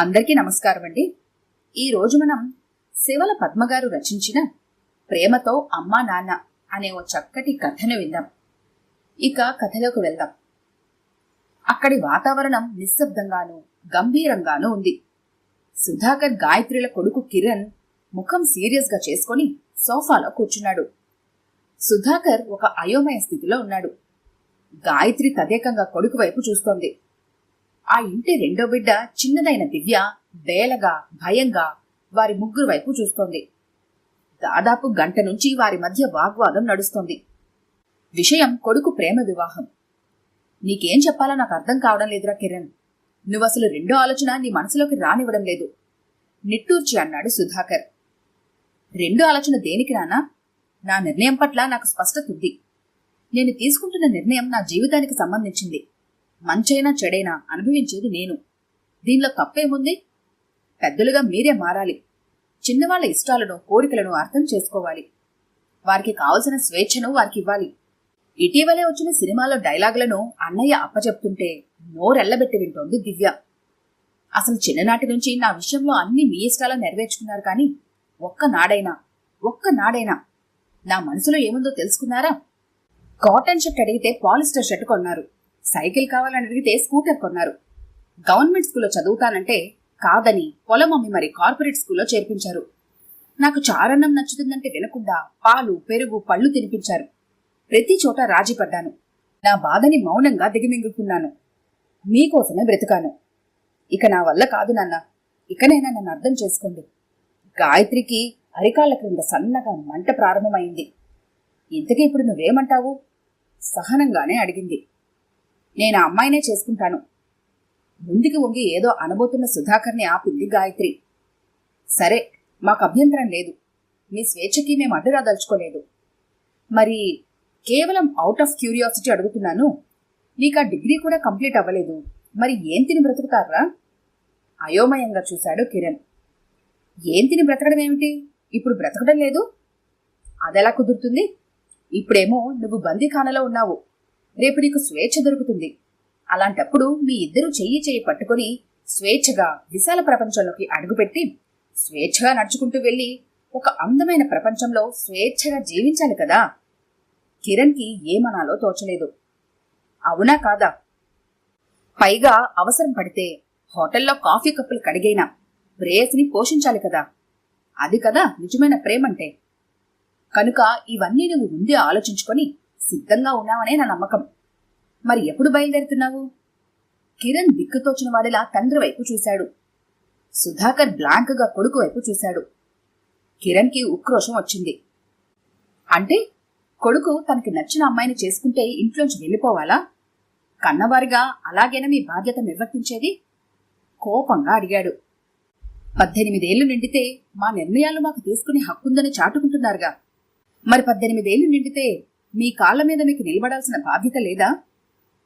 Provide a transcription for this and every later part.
అందరికీ నమస్కారం అండి. ఈరోజు మనం శివల పద్మగారు రచించిన ప్రేమతో అమ్మా నాన్న అనే ఓ చక్కటి కథను విందాం. ఇక కథలోకి వెళ్దాం. అక్కడి వాతావరణం నిశ్శబ్దంగానూ గంభీరంగానూ ఉంది. సుధాకర్ గాయత్రిల కొడుకు కిరణ్ ముఖం సీరియస్ గా చేసుకుని సోఫాలో కూర్చున్నాడు. సుధాకర్ ఒక అయోమయ స్థితిలో ఉన్నాడు. గాయత్రి తదేకంగా కొడుకు వైపు చూస్తోంది. ఆ ఇంటి రెండో బిడ్డ చిన్నదైన దివ్య బేలగా భయంగా వారి ముగ్గురు వైపు చూస్తోంది. దాదాపు గంట నుంచి వారి మధ్య వాగ్వాదం నడుస్తోంది. విషయం కొడుకు ప్రేమ వివాహం. నీకేం చెప్పాలో నాకు అర్థం కావడం లేదురా కిరణ్. నువ్వసలు రెండో ఆలోచన నీ మనసులోకి రానివ్వడం లేదు నిట్టూర్చి అన్నాడు సుధాకర్. రెండో ఆలోచన దేనికి నానా? నా నిర్ణయం పట్ల నాకు స్పష్టత ఉంది. నేను తీసుకుంటున్న నిర్ణయం నా జీవితానికి సంబంధించింది. మంచైనా చెడైనా అనుభవించేది నేను. దీనిలో తప్పేముంది? పెద్దలుగా మీరే మారాలి. చిన్నవాళ్ల ఇష్టాలను కోరికలను అర్థం చేసుకోవాలి. వారికి కావలసిన స్వేచ్ఛను వారికి ఇవ్వాలి. ఇటీవలే వచ్చిన సినిమాలో డైలాగులను అన్నయ్య అప్పచెప్తుంటే నోరెళ్లబెట్టి వింటోంది దివ్య. అసలు చిన్ననాటి నుంచి నా విషయంలో అన్ని మీ ఇష్టాలను నెరవేర్చుకున్నారు, కానీ ఒక్కనాడైనా నా మనసులో ఏముందో తెలుసుకున్నారా? కాటన్ షర్ట్ అడిగితే పాలిస్టర్ షర్ట్ కొన్నారు. సైకిల్ కావాలని అడిగితే స్కూటర్ కొన్నారు. గవర్నమెంట్ స్కూల్లో చదువుతానంటే కాదని పొలం అమ్మి మరి కార్పొరేట్ స్కూల్లో చేర్పించారు. నాకు చారన్నం నచ్చుతుందంటే వినకుండా పాలు పెరుగు పళ్ళు తినిపించారు. ప్రతి చోట రాజీ పడ్డాను. నా బాధని మౌనంగా దిగమింగుకున్నాను. మీకోసమే బ్రతికాను. ఇక నా వల్ల కాదు నాన్న. ఇకనైనా నన్ను అర్థం చేసుకోండి. గాయత్రికి అరికాళ్ల క్రింద సన్నగా మంట ప్రారంభమైంది. ఇంతకీ ఇప్పుడు నువ్వేమంటావు? సహనంగానే అడిగింది. నేను ఆ అమ్మాయినే చేసుకుంటాను. ముందుకి వంగి ఏదో అనబోతున్న సుధాకర్ని ఆపింది గాయత్రి. సరే, మాకు అభ్యంతరం లేదు. మీ స్వేచ్ఛకి మేము అడ్డురాదలుచుకోలేదు. మరి కేవలం అవుట్ ఆఫ్ క్యూరియాసిటీ అడుగుతున్నాను. నీకు ఆ డిగ్రీ కూడా కంప్లీట్ అవ్వలేదు. మరి ఏం తిని బ్రతుకుతారా? అయోమయంగా చూశాడు కిరణ్. ఏం తిని బ్రతకడం ఏమిటి? ఇప్పుడు బ్రతకడం లేదు. అదెలా కుదురుతుంది? ఇప్పుడేమో నువ్వు బందీఖానలో ఉన్నావు. రేపు నీకు స్వేచ్ఛ దొరుకుతుంది. అలాంటప్పుడు మీ ఇద్దరూ చెయ్యి పట్టుకుని స్వేచ్ఛగా విశాల ప్రపంచంలోకి అడుగుపెట్టి స్వేచ్ఛగా నడుచుకుంటూ వెళ్లి ఒక అందమైన ప్రపంచంలో స్వేచ్ఛగా జీవించాలి కదా. కిరణ్కి ఏమనాలో తోచలేదు. అవునా కాదా? పైగా అవసరం పడితే హోటల్లో కాఫీ కప్పులు కడిగైనా ప్రేయసిని పోషించాలి కదా. అది కదా నిజమైన ప్రేమంటే. కనుక ఇవన్నీ నువ్వు ముందే ఆలోచించుకొని సిద్ధంగా ఉన్నావనే నా నమ్మకం. మరి ఎప్పుడు బయలుదేరుతున్నావు? కిరణ్ దిక్కుతోచిన వాడిలా తండ్రి వైపు చూశాడు. సుధాకర్ బ్లాంక్ గా కొడుకు వైపు చూశాడు. కిరణ్కి ఉక్రోషం వచ్చింది. అంటే కొడుకు తనకి నచ్చిన అమ్మాయిని చేసుకుంటే ఇంట్లోంచి వెళ్ళిపోవాలా? కన్నవారిగా అలాగైనా మీ బాధ్యత నిర్వర్తించేది? కోపంగా అడిగాడు. 18 ఏళ్లు నిండితే మా నిర్ణయాలు మాకు తీసుకునే హక్కుందని చాటుకుంటున్నారుగా. మరి 18 ఏళ్లు నిండితే మీ కాళ్ల మీద మీకు నిలబడాల్సిన బాధ్యత లేదా?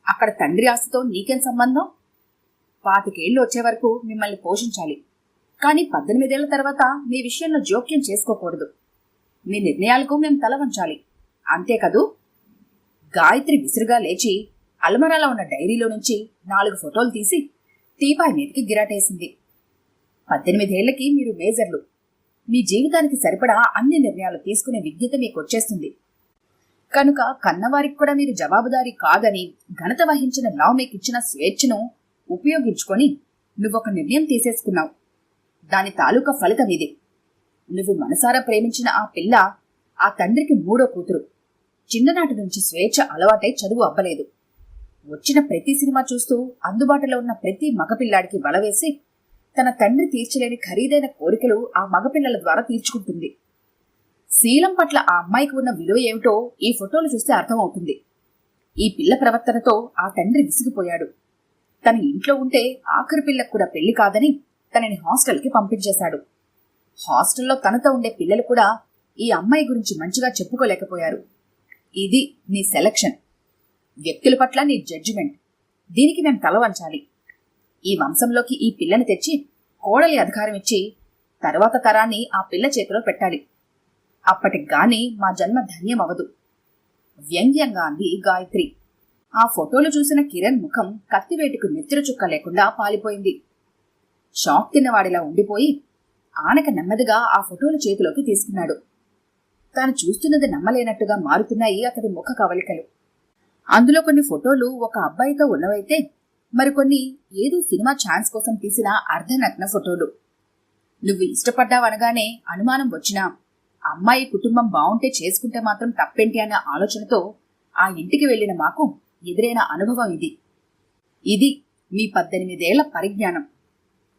అక్కడ తండ్రి ఆస్తితో నీకేం సంబంధం? 25 ఏళ్లు వచ్చే వరకు మిమ్మల్ని పోషించాలి. కానీ 18 ఏళ్ల తర్వాత మీ విషయంలో జోక్యం చేసుకోకూడదు. మీ నిర్ణయాలకు మేం తల వంచాలి. అంతే కదూ? గాయత్రి విసురుగా లేచి అల్మరాలో ఉన్న డైరీలో నుంచి 4 ఫోటోలు తీసి టీపాయ్ మీదకి గిరాటేసింది. 18 ఏళ్లకి మీరు మేజర్లు. మీ జీవితానికి సరిపడా అన్ని నిర్ణయాలు తీసుకునే విజ్ఞత మీకొచ్చేస్తుంది. కనుక కన్నవారికి కూడా మీరు జవాబుదారీ కాదని ఘనత వహించిన లా మీకిచ్చిన స్వేచ్ఛను ఉపయోగించుకొని నువ్వొక నిర్ణయం తీసేసుకున్నావు. దాని తాలూకా ఫలితం ఇది. నువ్వు మనసారా ప్రేమించిన ఆ పిల్ల ఆ తండ్రికి 3వ కూతురు. చిన్ననాటి నుంచి స్వేచ్ఛ అలవాటై చదువు అవ్వలేదు. వచ్చిన ప్రతి సినిమా చూస్తూ అందుబాటులో ఉన్న ప్రతి మగపిల్లాడికి వలవేసి తన తండ్రి తీర్చలేని ఖరీదైన కోరికలు ఆ మగపిల్లల ద్వారా తీర్చుకుంటుంది. శీలం పట్ల ఆ అమ్మాయికి ఉన్న విలువ ఏమిటో ఈ ఫోటోలు చూస్తే అర్థమవుతుంది. ఈ పిల్ల ప్రవర్తనతో ఆ తండ్రి విసిగిపోయాడు. తన ఇంట్లో ఉంటే ఆఖరి పిల్లకు కూడా పెళ్లి కాదని తనని హాస్టల్కి పంపించేశాడు. హాస్టల్లో తనతో ఉండే పిల్లలు కూడా ఈ అమ్మాయి గురించి మంచిగా చెప్పుకోలేకపోయారు. ఇది నీ సెలక్షన్. వ్యక్తుల పట్ల నీ జడ్జిమెంట్. దీనికి మేం తల వంచాలి. ఈ వంశంలోకి ఈ పిల్లని తెచ్చి కోడలి అధికారం ఇచ్చి తర్వాత తరాన్ని ఆ పిల్ల చేతిలో పెట్టాలి. అప్పటికి గాని మా జన్మ ధన్యమవదు. వ్యంగ్యంగా అంది గాయత్రి. ఆ ఫోటోలు చూసిన కిరణ్ ముఖం కత్తివేటుకు నెత్తురు చుక్క లేకుండా పాలిపోయింది. షాక్ తిన్నవాడిలా ఉండిపోయి ఆనక నెమ్మదిగా ఆ ఫోటోలు చేతిలోకి తీసుకున్నాడు. తాను చూస్తున్నది నమ్మలేనట్టుగా మారుతున్నాయి అతడి ముఖ కవలికలు. అందులో కొన్ని ఫోటోలు ఒక అబ్బాయితో ఉన్నవైతే మరికొన్ని ఏదో సినిమా ఛాన్స్ కోసం తీసిన అర్ధనగ్న ఫోటోలు. నువ్వు ఇష్టపడ్డావనగానే అనుమానం వచ్చినా అమ్మాయి కుటుంబం బావుంటే చేసుకుంటే మాత్రం తప్పేంటి అన్న ఆలోచనతో ఆ ఇంటికి వెళ్లిన మాకు ఎదురైన అనుభవం ఇది. ఇది మీ 18 ఏళ్ల పరిజ్ఞానం.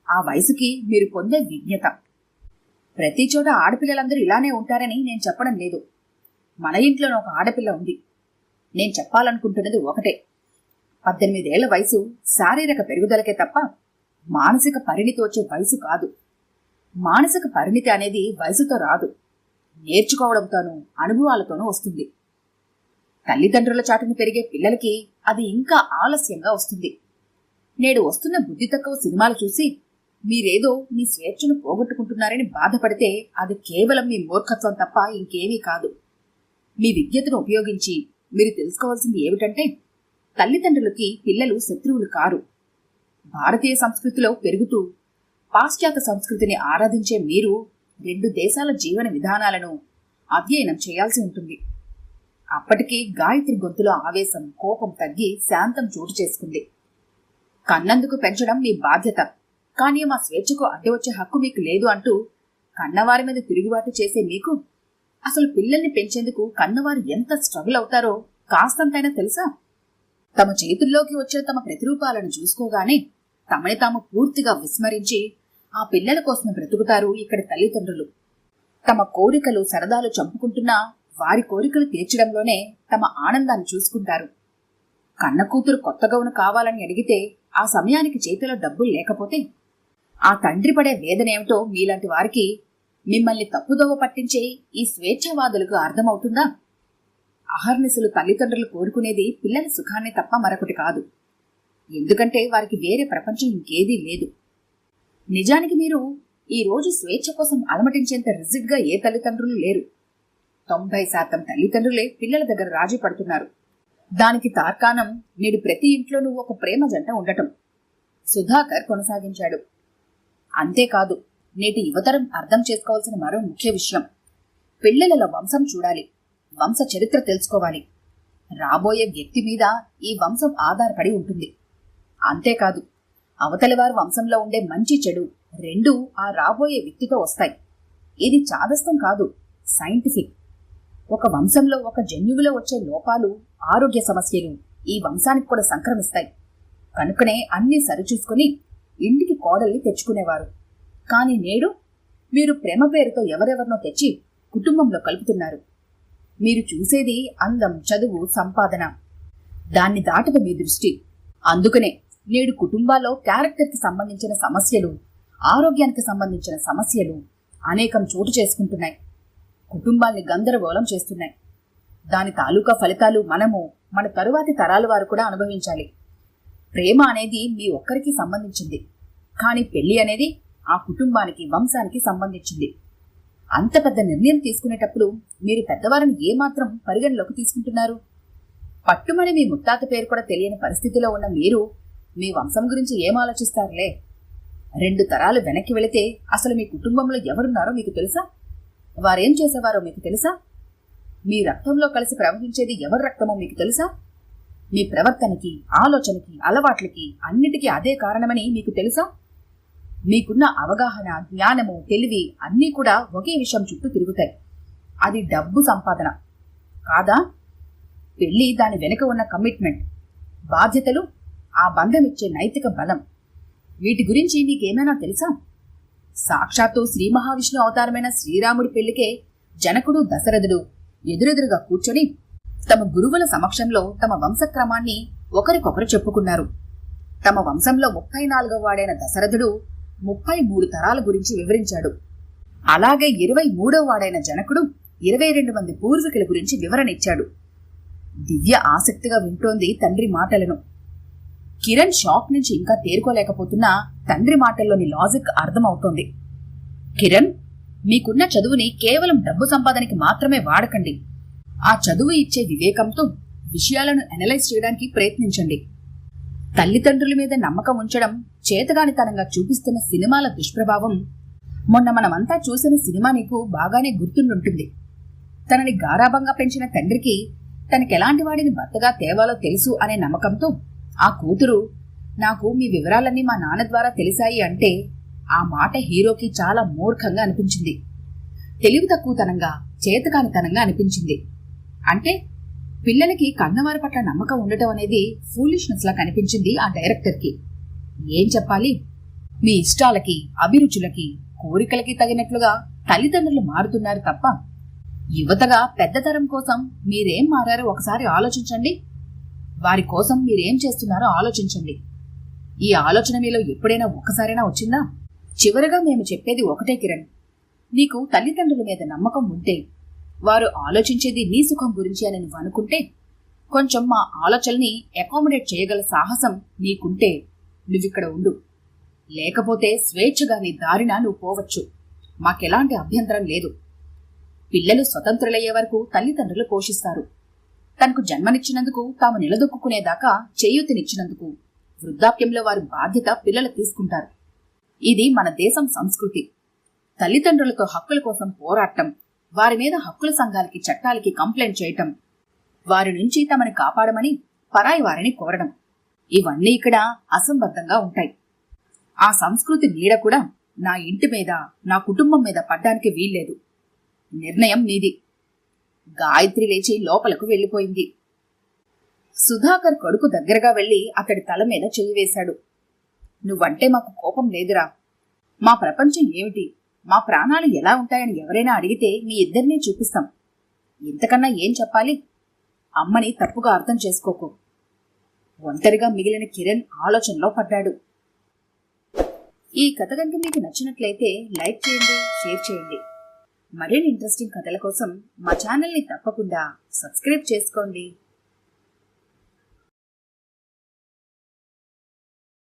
ఆ వయసుకి మీరు పొందే విజ్ఞత. ప్రతి చోట ఆడపిల్లలందరూ ఇలానే ఉంటారని నేను చెప్పడం లేదు. మన ఇంట్లోనే ఒక ఆడపిల్ల ఉంది. నేను చెప్పాలనుకుంటున్నది ఒకటే, 18 ఏళ్ల వయసు శారీరక పెరుగుదలకే తప్ప మానసిక పరిణితి వచ్చే వయసు కాదు. మానసిక పరిణితి అనేది వయసుతో రాదు, నేర్చుకోవడంతోనూ అనుభవాలతోనూ వస్తుంది. తల్లిదండ్రుల చాటును పెరిగే పిల్లలకి అది ఇంకా ఆలస్యంగా వస్తుంది. నేడు వస్తున్న బుద్ధి తక్కువ సినిమాలు చూసి మీరేదో మీ స్వేచ్ఛను పోగొట్టుకుంటున్నారని బాధపడితే అది కేవలం మీ మూర్ఖత్వం తప్ప ఇంకేమీ కాదు. మీ విజ్ఞతను ఉపయోగించి మీరు తెలుసుకోవాల్సింది ఏమిటంటే, తల్లిదండ్రులకి పిల్లలు శత్రువులు కారు. భారతీయ సంస్కృతిలో పెరుగుతూ పాశ్చాత్య సంస్కృతిని ఆరాధించే మీరు 2 దేశాల జీవన విధానాలను అధ్యయనం చేయాల్సి ఉంటుంది. అప్పటికి గాయత్రి గొంతులో ఆవేశం, కోపం తగ్గి శాంతం చోటు చేసుకుంది. కన్నందుకు పెంచడం మీ బాధ్యత, కానీ మా స్వేచ్ఛకు అడ్డు వచ్చే హక్కు మీకు లేదు అంటూ కన్నవారి మీద తిరుగుబాటు చేసే మీకు అసలు పిల్లల్ని పెంచేందుకు కన్నవారు ఎంత స్ట్రగుల్ అవుతారో కాస్తంతైనా తెలుసా? తమ చేతుల్లోకి వచ్చే తమ ప్రతిరూపాలను చూసుకోగానే తమని తాము పూర్తిగా విస్మరించి ఆ పిల్లల కోసమే బ్రతుకుతారు ఇక్కడి తల్లిదండ్రులు. తమ కోరికలు సరదాలు చంపుకుంటున్నా వారి కోరికలు తీర్చడంలోనే తమ ఆనందాన్ని చూసుకుంటారు. కన్న కూతురు కొత్త గౌను కావాలని అడిగితే ఆ సమయానికి చేతిలో డబ్బులు లేకపోతే ఆ తండ్రి పడే వేదనేమిటో మీలాంటి వారికి, మిమ్మల్ని తప్పుదోవ పట్టించే ఈ స్వేచ్ఛావాదులకు అర్థమవుతుందా? అహర్నిశలు తల్లిదండ్రులు కోరుకునేది పిల్లల సుఖాన్ని తప్ప మరొకటి కాదు. ఎందుకంటే వారికి వేరే ప్రపంచం ఇంకేదీ లేదు. నిజానికి మీరు ఈ రోజు స్వేచ్ఛ కోసం అలమటించేంత రిజిడ్గా ఏ తల్లిదండ్రులు లేరు. 90% తల్లిదండ్రులే పిల్లల దగ్గర రాజీ పడుతున్నారు. దానికి తార్కాణం నేడు ప్రతి ఇంట్లోనూ ఒక ప్రేమ జంట ఉండటం. సుధాకర్ కొనసాగించాడు. అంతేకాదు, నేటి యువతరం అర్థం చేసుకోవాల్సిన మరో ముఖ్య విషయం, పిల్లల వంశం చూడాలి, వంశ చరిత్ర తెలుసుకోవాలి. రాబోయే వ్యక్తి మీద ఈ వంశం ఆధారపడి ఉంటుంది. అంతేకాదు, అవతలి వారి వంశంలో ఉండే మంచి చెడు రెండూ ఆ రాబోయే వ్యక్తితో వస్తాయి. ఇది చాదస్తం కాదు, సైంటిఫిక్. ఒక వంశంలో ఒక జన్యువులో వచ్చే లోపాలు, ఆరోగ్య సమస్యలు ఈ వంశానికి కూడా సంక్రమిస్తాయి. కనుకనే అన్నీ సరిచూసుకుని ఇంటికి కోడల్ని తెచ్చుకునేవారు. కాని నేడు మీరు ప్రేమ పేరుతో ఎవరెవరినో తెచ్చి కుటుంబంలో కలుపుతున్నారు. మీరు చూసేది అందం, చదువు, సంపాదన. దాన్ని దాటదు మీ దృష్టి. అందుకనే నేడు కుటుంబాల్లో క్యారెక్టర్కి సంబంధించిన సమస్యలు, ఆరోగ్యానికి సంబంధించిన సమస్యలు అనేకం చోటు చేసుకుంటున్నాయి. కుటుంబాల్ని గందరగోళం చేస్తున్నాయి. దాని తాలూకా ఫలితాలు మనము, మన తరువాతి తరాల వారు కూడా అనుభవించాలి. ప్రేమ అనేది మీ ఒక్కరికి సంబంధించింది, కానీ పెళ్లి అనేది ఆ కుటుంబానికి, వంశానికి సంబంధించింది. అంత పెద్ద నిర్ణయం తీసుకునేటప్పుడు మీరు పెద్దవారిని ఏమాత్రం పరిగణలోకి తీసుకుంటున్నారు? పట్టుమని మీ ముత్తాత పేరు కూడా తెలియని పరిస్థితిలో ఉన్న మీరు మీ వంశం గురించి ఏం ఆలోచిస్తారులే? 2 తరాలు వెనక్కి వెళితే అసలు మీ కుటుంబంలో ఎవరున్నారో మీకు తెలుసా? వారేం చేసేవారో మీకు తెలుసా? మీ రక్తంలో కలిసి ప్రవహించేది ఎవరి రక్తమో మీకు తెలుసా? మీ ప్రవర్తనకి, ఆలోచనకి, అలవాట్లకి అన్నిటికీ అదే కారణమని మీకు తెలుసా? మీకున్న అవగాహన, జ్ఞానము, తెలివి అన్నీ కూడా ఒకే విషయం చుట్టూ తిరుగుతాయి. అది డబ్బు సంపాదన కాదా? పెళ్లి దాని వెనుక ఉన్న కమిట్మెంట్, బాధ్యతలు, ఆ బంధమిచ్చే నైతిక బలం, వీటి గురించి నీకేమైనా తెలుసా? సాక్షాత్తు శ్రీ మహావిష్ణు అవతారమైన శ్రీరాముడి పెళ్లికే జనకుడు, దశరథుడు ఎదురెదురుగా కూర్చొని తమ గురువుల సమక్షంలో తమ వంశక్రమాన్ని ఒకరికొకరు చెప్పుకున్నారు. తమ వంశంలో 34వ వాడైన దశరథుడు 33 తరాల గురించి వివరించాడు. అలాగే 23వ వాడైన జనకుడు 22 మంది పూర్వీకుల గురించి వివరణ ఇచ్చాడు. దివ్య ఆసక్తిగా వింటోంది తండ్రి మాటలను. కిరణ్ షాక్ నుంచి ఇంకా తేరుకోలేకపోతున్నా తండ్రి మాటల్లోని లాజిక్ అర్థమవుతోంది. కిరణ్, మీకున్న చదువుని కేవలం డబ్బు సంపాదనకి మాత్రమే వాడకండి. ఆ చదువు ఇచ్చే వివేకంతో విషయాలను అనలైజ్ చేయడానికి ప్రయత్నించండి. తల్లిదండ్రుల మీద నమ్మకం ఉంచడం చేతగానితనంగా చూపిస్తున్న సినిమాల దుష్ప్రభావం మొన్న మనమంతా చూసిన సినిమా నీకు బాగానే గుర్తుండుంటుంది. తనని గారాబంగా పెంచిన తండ్రికి తనకెలాంటి వాడిని భర్తగా తేవాలో తెలుసు అనే నమ్మకంతో ఆ కూతురు నాకు మీ వివరాలన్నీ మా నాన్న ద్వారా తెలిసాయి అంటే ఆ మాట హీరోకి చాలా మూర్ఖంగా అనిపించింది. తెలివి తక్కువతనంగా, చేతకానితనంగా అనిపించింది. అంటే పిల్లలకి కన్నవారి పట్ల నమ్మకం ఉండటం అనేది ఫూలిష్నెస్ లా కనిపించింది ఆ డైరెక్టర్కి. ఏం చెప్పాలి, మీ ఇష్టాలకి, అభిరుచులకి, కోరికలకి తగినట్లుగా తల్లిదండ్రులు మారుతున్నారు తప్ప యువతగా పెద్దతరం కోసం మీరేం మారారో ఒకసారి ఆలోచించండి. వారి కోసం మీరేం చేస్తున్నారో ఆలోచించండి. ఈ ఆలోచన మీలో ఎప్పుడైనా ఒక్కసారైనా వచ్చిందా? చివరగా మేము చెప్పేది ఒకటే కిరణ్, నీకు తల్లిదండ్రుల మీద నమ్మకం ఉంటే, వారు ఆలోచించేది నీ సుఖం గురించి అని నువ్వు అనుకుంటే, కొంచెం మా ఆలోచనని అకామిడేట్ చేయగల సాహసం నీకుంటే నువ్విక్కడ ఉండు. లేకపోతే స్వేచ్ఛగా నీ దారిన నువ్వు పోవచ్చు. మాకెలాంటి అభ్యంతరం లేదు. పిల్లలు స్వతంత్రులయ్యే వరకు తల్లిదండ్రులు పోషిస్తారు. తనకు జన్మనిచ్చినందుకు తాము నిలదొక్కునేదాకా చేయూతనిచ్చినందుకు వృద్ధాప్యంలో వారి బాధ్యత పిల్లలు తీసుకుంటారు. ఇది మన దేశం సంస్కృతి. తల్లిదండ్రులతో హక్కుల కోసం పోరాటం, వారి మీద హక్కుల సంఘాలకి, చట్టాలకి కంప్లైంట్ చేయటం, వారి నుంచి తమని కాపాడమని పరాయి వారిని కోరడం, ఇవన్నీ ఇక్కడ అసంబద్ధంగా ఉంటాయి. ఆ సంస్కృతి నీడ కూడా నా ఇంటి మీద, నా కుటుంబం మీద పడ్డానికి వీల్లేదు. నిర్ణయం నీది. గాయత్రి లేచి లోపలకు వెళ్లిపోయింది. సుధాకర్ కొడుకు దగ్గరగా వెళ్లి అతడి తల మీద చెయ్యి వేశాడు. నువ్వంటే మాకు కోపం లేదురా. మా ప్రపంచం ఏమిటి, మా ప్రాణాలు ఎలా ఉంటాయని ఎవరైనా అడిగితే మీ ఇద్దరినీ చూపిస్తాం. ఇంతకన్నా ఏం చెప్పాలి? అమ్మని తప్పుగా అర్థం చేసుకోకు. ఒంటరిగా మిగిలిన కిరణ్ ఆలోచనలో పడ్డాడు. ఈ కథ కనుక మీకు నచ్చినట్లయితే లైక్ చేయండి, షేర్ చేయండి. మరిన్ని ఇంట్రెస్టింగ్ కథల కోసం మా ఛానల్ని తప్పకుండా సబ్స్క్రైబ్ చేసుకోండి.